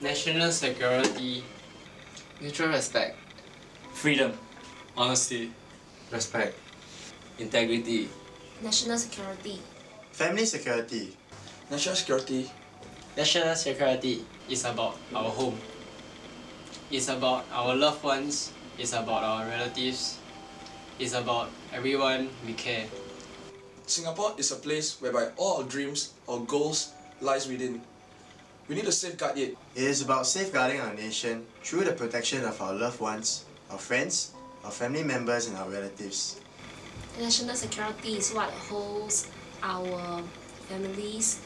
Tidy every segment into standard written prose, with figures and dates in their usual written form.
National security. Mutual respect. Freedom. Honesty. Respect. Integrity. National security. Family security. National security. National security is about our home. It's about our loved ones. It's about our relatives. It's about everyone we care. Singapore is a place whereby all our dreams, our goals lies within. We need to safeguard it. It is about safeguarding our nation through the protection of our loved ones, our friends, our family members and our relatives. National security is what holds our families,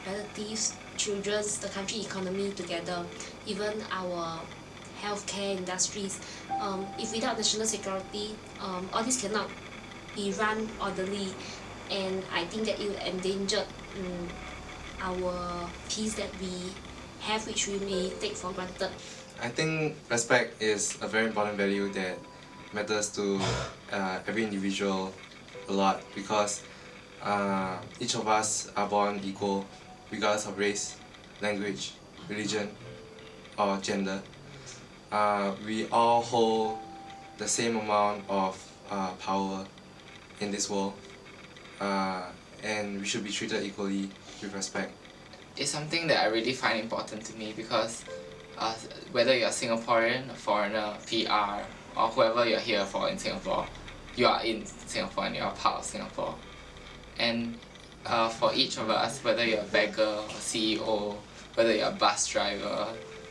relatives, children, the country economy together, even our healthcare industries. If without national security, all this cannot be run orderly, and I think that it will endanger our peace that we have, which we may take for granted. I think respect is a very important value that matters to every individual a lot, because each of us are born equal regardless of race, language, religion or gender. We all hold the same amount of power in this world, and we should be treated equally with respect. It's something that I really find important to me because whether you're Singaporean, a foreigner, PR, or whoever you're here for in Singapore, you are in Singapore and you're part of Singapore. And for each of us, whether you're a beggar or CEO, whether you're a bus driver,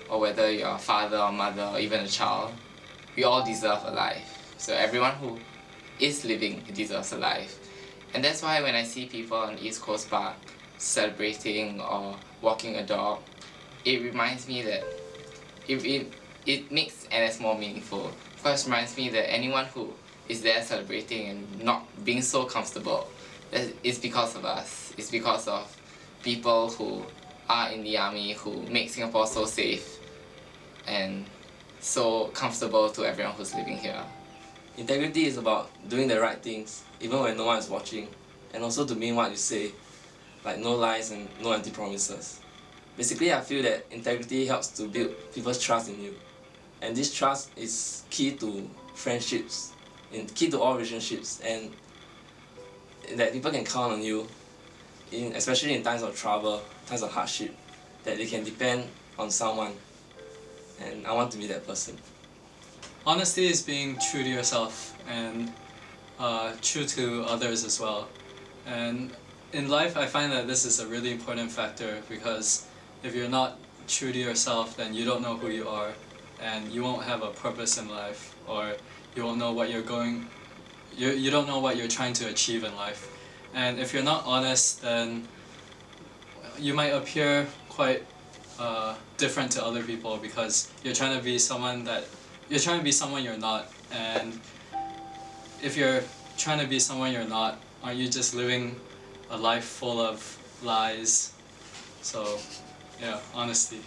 or whether you're a father or mother or even a child, we all deserve a life. So everyone who is living deserves a life. And that's why when I see people on East Coast Park celebrating or walking a dog, it reminds me that it makes NS more meaningful. First, reminds me that anyone who is there celebrating and not being so comfortable, it's because of us. It's because of people who are in the army, who make Singapore so safe and so comfortable to everyone who's living here. Integrity is about doing the right things, even when no one is watching, and also to mean what you say, like no lies and no empty promises. Basically, I feel that integrity helps to build people's trust in you, and this trust is key to friendships, and key to all relationships, and that people can count on you, especially in times of trouble, times of hardship, that they can depend on someone, and I want to be that person. Honesty is being true to yourself and true to others as well. And in life, I find that this is a really important factor, because if you're not true to yourself, then you don't know who you are, and you won't have a purpose in life, or you won't know what you don't know what you're trying to achieve in life. And if you're not honest, then you might appear quite different to other people, because you're trying to be someone you're not. And if you're trying to be someone you're not, aren't you just living a life full of lies? So yeah, honesty.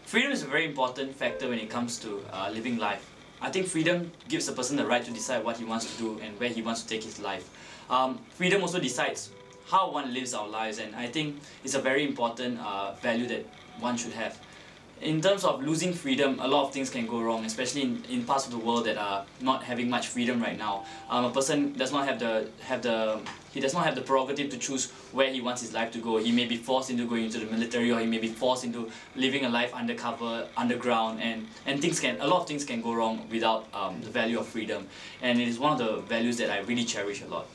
Freedom is a very important factor when it comes to living life. I think freedom gives a person the right to decide what he wants to do and where he wants to take his life. Freedom also decides how one lives our lives, and I think it's a very important value that one should have. In terms of losing freedom, a lot of things can go wrong, especially in parts of the world that are not having much freedom right now. A person does not have the prerogative to choose where he wants his life to go. He may be forced into going into the military, or he may be forced into living a life undercover, underground, and a lot of things can go wrong without the value of freedom. And it is one of the values that I really cherish a lot.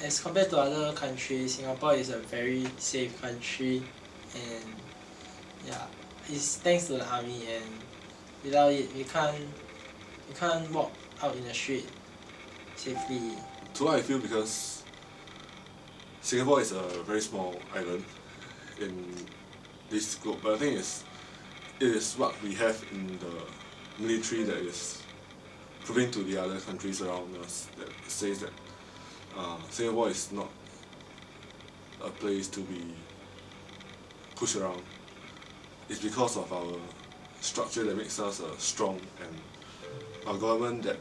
As compared to other countries, Singapore is a very safe country, and yeah, it's thanks to the army, and without it, we can't walk out in the street safely. So I feel, because Singapore is a very small island in this globe, but I think it is what we have in the military that is proving to the other countries around us, that says that Singapore is not a place to be pushed around. It's because of our structure that makes us strong, and our government that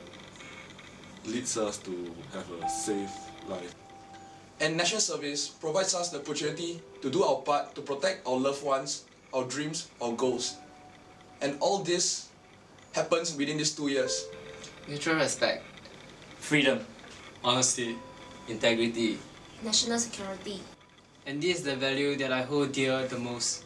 leads us to have a safe life. And national service provides us the opportunity to do our part to protect our loved ones our dreams, our goals. And all this happens within these 2 years. Mutual respect. Freedom. Honesty. Integrity. National security. And this is the value that I hold dear the most.